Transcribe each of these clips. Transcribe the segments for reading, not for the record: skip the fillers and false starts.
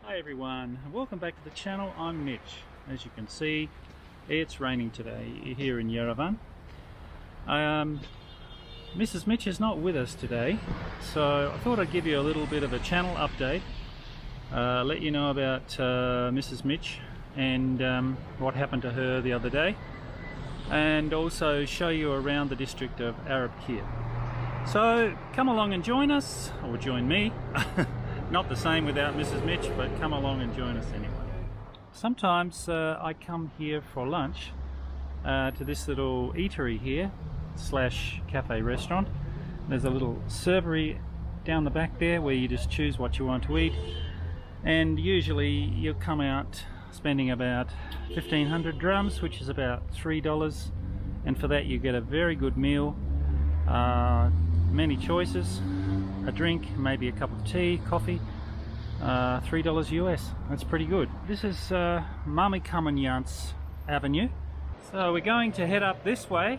Hi everyone, welcome back to the channel. I'm Mitch. As you can see, it's raining today here in Yerevan. Mrs Mitch is not with us today, so I thought I'd give you a little bit of a channel update, let you know about Mrs Mitch and what happened to her the other day, and also show you around the district of Arabkir. So come along and join us, or join me. Not the same without Mrs Mitch, but come along and join us anyway. Sometimes I come here for lunch to this little eatery here slash cafe restaurant. There's a little servery down the back there where you just choose what you want to eat, and usually you'll come out spending about 1,500 drams, which is about $3, and for that you get a very good meal, many choices, a drink, maybe a cup of tea, coffee, $3 US. That's pretty good. This is Mamikoniants Avenue. So we're going to head up this way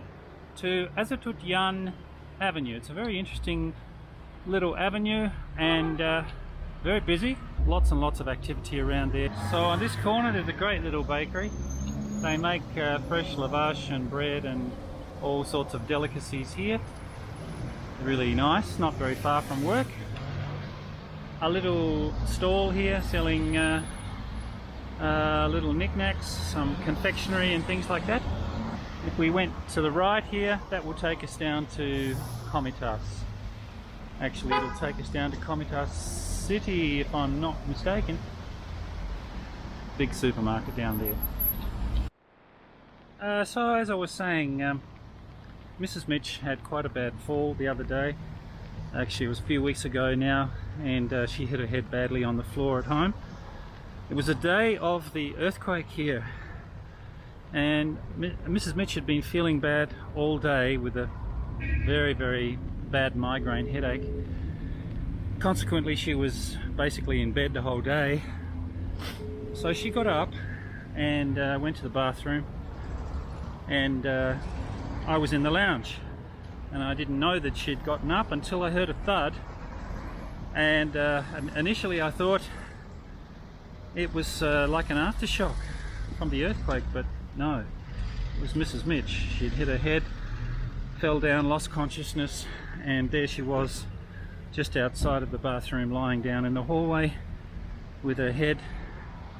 to Azatutyan Avenue. It's a very interesting little avenue and very busy. Lots and lots of activity around there. So on this corner there's a great little bakery. They make fresh lavash and bread and all sorts of delicacies here. Really nice, not very far from work. A little stall here selling little knickknacks, some confectionery and things like that. If we went to the right here, that will take us down to Komitas. Actually, it'll take us down to Komitas City, if I'm not mistaken. Big supermarket down there. So as I was saying, Mrs Mitch had quite a bad fall the other day. Actually, it was a few weeks ago now, and she hit her head badly on the floor at home. It was a day of the earthquake here, and Mrs Mitch had been feeling bad all day with a very, very bad migraine headache. Consequently, she was basically in bed the whole day. So she got up and went to the bathroom, and I was in the lounge, and I didn't know that she'd gotten up until I heard a thud, and initially I thought it was like an aftershock from the earthquake, but no, it was Mrs Mitch. She'd hit her head, fell down, lost consciousness, and there she was just outside of the bathroom, lying down in the hallway with her head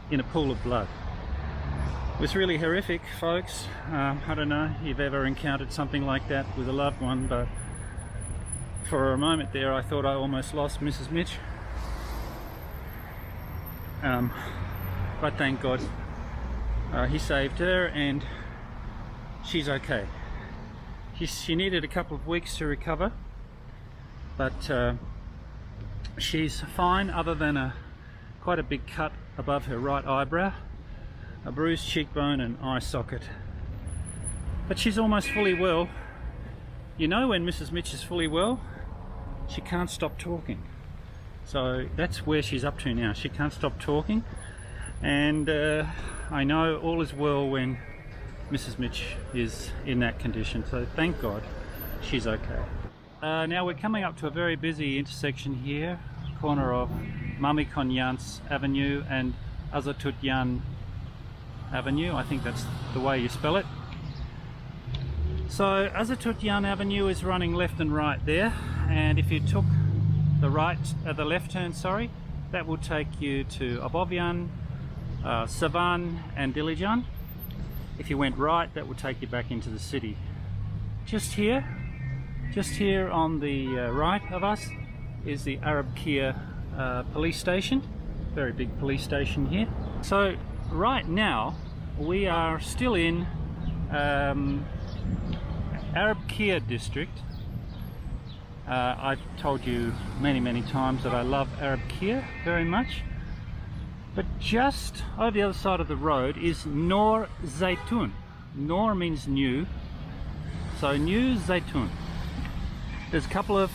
in a pool of blood. It was really horrific, folks. I don't know if you've ever encountered something like that with a loved one, but for a moment there I thought I almost lost Mrs Mitch. But thank God he saved her, and she's okay. She needed a couple of weeks to recover, but she's fine, other than quite a big cut above her right eyebrow, a bruised cheekbone and eye socket. But she's almost fully well. You know, when Mrs Mitch is fully well, she can't stop talking. So that's where she's up to now. She can't stop talking, and I know all is well when Mrs Mitch is in that condition, so thank God she's okay. Now we're coming up to a very busy intersection here, corner of Mamikoniants Avenue and Azatutyan Avenue. I think that's the way you spell it. So Azatutyan Avenue is running left and right there, and if you took the left turn, sorry, that will take you to Abovyan, Savan and Dilijan. If you went right, that will take you back into the city. Just here on the right of us is the Arabkir Police Station. Very big police station here. So right now we are still in Arabkir District. I've told you many times that I love Arabkir very much, but just over the other side of the road is Noor Zaytun. Noor means new, so New Zaytun. There's a couple of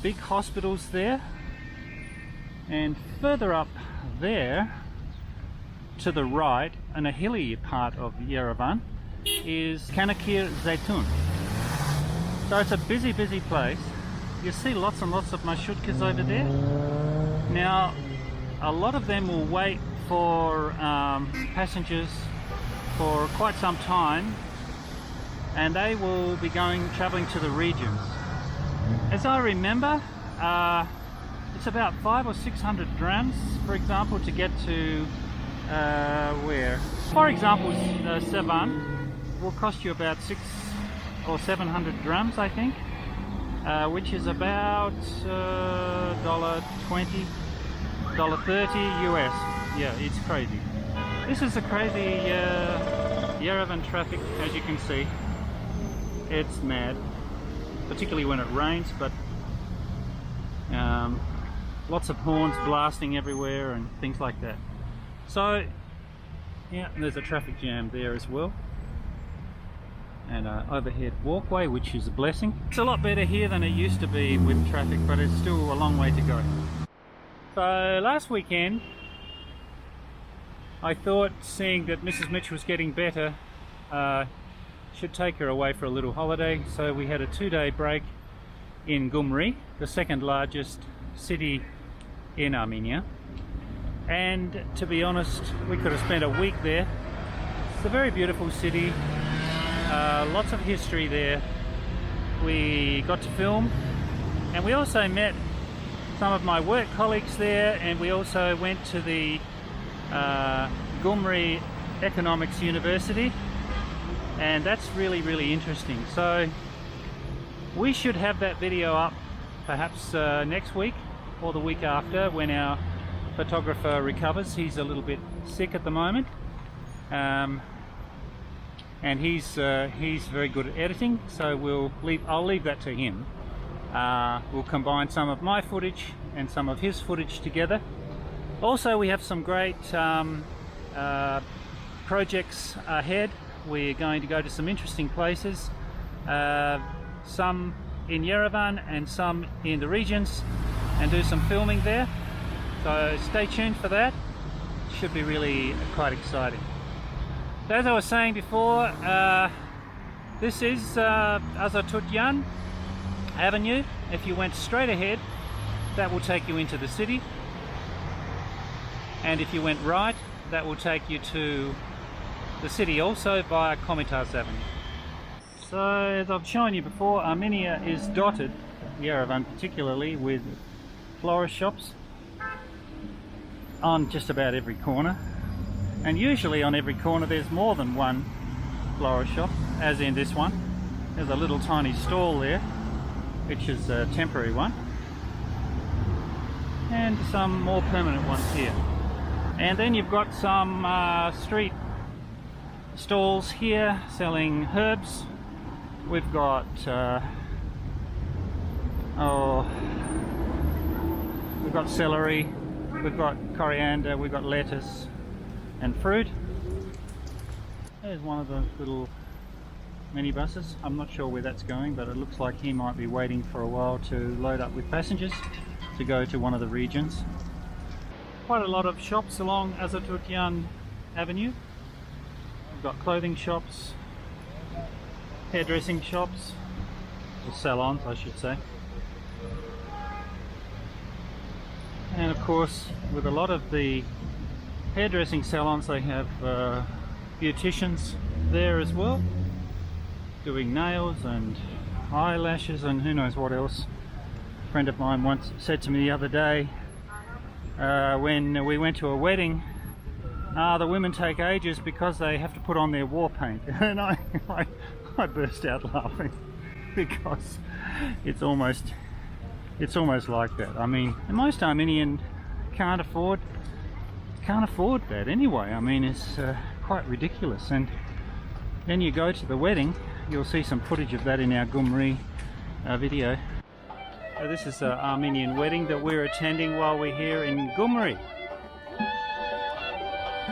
big hospitals there, and further up there to the right, in a hilly part of Yerevan, is Arabkir Zaytun. So it's a busy place. You see lots and lots of marshutkas over there. Now a lot of them will wait for passengers for quite some time, and they will be travelling to the regions. As I remember, it's about 500 or 600 drams, for example, to get to where? For example, Yerevan will cost you about 600 or 700 drams, I think, which is about $1.20, $1.30 US. Yeah, it's crazy. This is a crazy Yerevan traffic, as you can see. It's mad, particularly when it rains, but lots of horns blasting everywhere and things like that. So yeah, there's a traffic jam there as well, and an overhead walkway, which is a blessing. It's a lot better here than it used to be with traffic, but it's still a long way to go. So last weekend I thought, seeing that Mrs Mitch was getting better, should take her away for a little holiday. So we had a 2-day break in Gyumri, the second largest city in Armenia, and to be honest, we could have spent a week there. It's a very beautiful city, lots of history there. We got to film, and we also met some of my work colleagues there, and we also went to the Gyumri Economics University, and that's really interesting. So we should have that video up perhaps next week or the week after, when our photographer recovers. He's a little bit sick at the moment, and he's very good at editing, so I'll leave that to him. We'll combine some of my footage and some of his footage together. Also, we have some great projects ahead. We're going to go to some interesting places, some in Yerevan and some in the regions, and do some filming there. So stay tuned for that. Should be really quite exciting. So as I was saying before, this is Azatutyan Avenue. If you went straight ahead, that will take you into the city, and if you went right, that will take you to the city also via Komitas Avenue. So as I've shown you before, Armenia is dotted, Yerevan particularly, with florist shops on just about every corner, and usually on every corner there's more than one florist shop, as in this one. There's a little tiny stall there, which is a temporary one, and some more permanent ones here. And then you've got some street stalls here selling herbs. We've got we've got celery, we've got coriander, we've got lettuce and fruit. There's one of the little minibuses. I'm not sure where that's going, but it looks like he might be waiting for a while to load up with passengers to go to one of the regions. Quite a lot of shops along Azatutyan Avenue. We've got clothing shops, hairdressing shops, or salons I should say. And of course, with a lot of the hairdressing salons, they have beauticians there as well, doing nails and eyelashes and who knows what else. A friend of mine once said to me the other day, when we went to a wedding, the women take ages because they have to put on their war paint. And I burst out laughing, because it's almost like that. I mean, most Armenian can't afford that anyway. I mean, it's quite ridiculous. And then you go to the wedding, you'll see some footage of that in our Gyumri video. So this is an Armenian wedding that we're attending while we're here in Gyumri.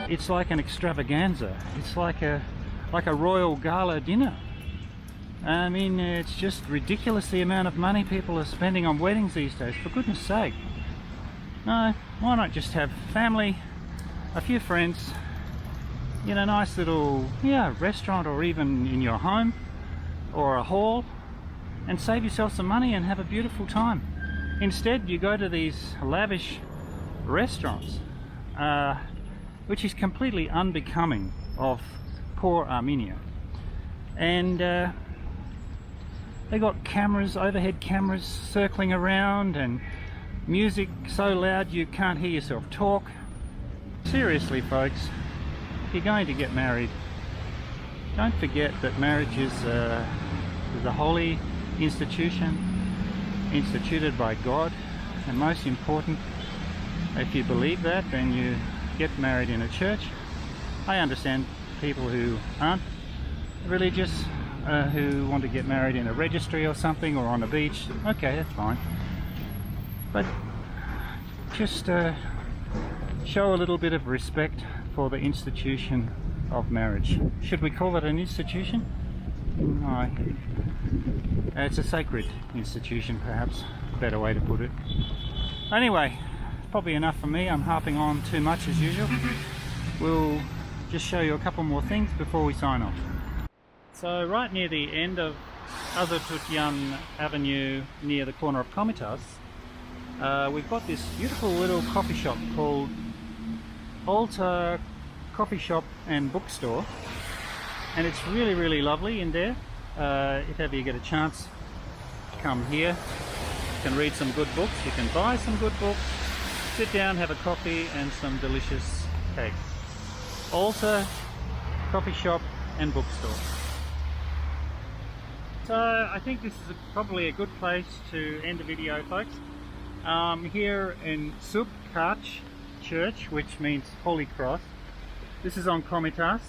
It's like an extravaganza. It's like a royal gala dinner. I mean, it's just ridiculous the amount of money people are spending on weddings these days, for goodness sake. No, why not just have family, a few friends, in a nice little restaurant, or even in your home or a hall, and save yourself some money and have a beautiful time. Instead, you go to these lavish restaurants, which is completely unbecoming of poor Armenia. And they got cameras, overhead cameras circling around, and music so loud you can't hear yourself talk. Seriously folks, if you're going to get married, don't forget that marriage is a holy institution instituted by God, and most important, if you believe that, then you get married in a church. I understand people who aren't religious, who want to get married in a registry or something, or on a beach. Okay, that's fine, but just show a little bit of respect for the institution of marriage. Should we call it an institution? No, it's a sacred institution, perhaps, a better way to put it. Anyway, probably enough for me. I'm harping on too much as usual. We'll just show you a couple more things before we sign off. So right near the end of Azatutyan Avenue, near the corner of Komitas, we've got this beautiful little coffee shop called Altar Coffee Shop and Bookstore, and it's really lovely in there. If ever you get a chance, come here. You can read some good books, you can buy some good books, sit down, have a coffee and some delicious cake. Altar Coffee Shop and Bookstore. So I think this is probably a good place to end the video, folks. Here in Surb Khach Church, which means Holy Cross. This is on Komitas,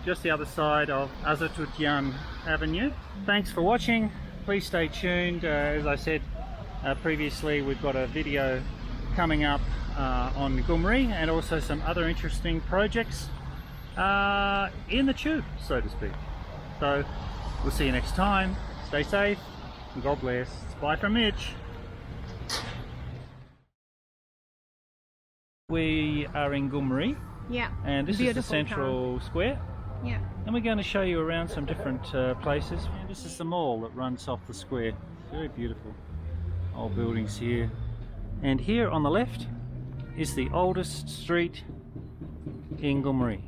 just the other side of Azatutyan Avenue. Thanks for watching. Please stay tuned. As I said previously, we've got a video coming up on Gyumri, and also some other interesting projects in the tube, so to speak. So we'll see you next time. Stay safe and God bless. Bye from Mitch. We are in Gyumri. Yeah. And this is the central square. Yeah. And we're going to show you around some different places. And this is the mall that runs off the square. Very beautiful. Old buildings here. And here on the left is the oldest street in Gyumri.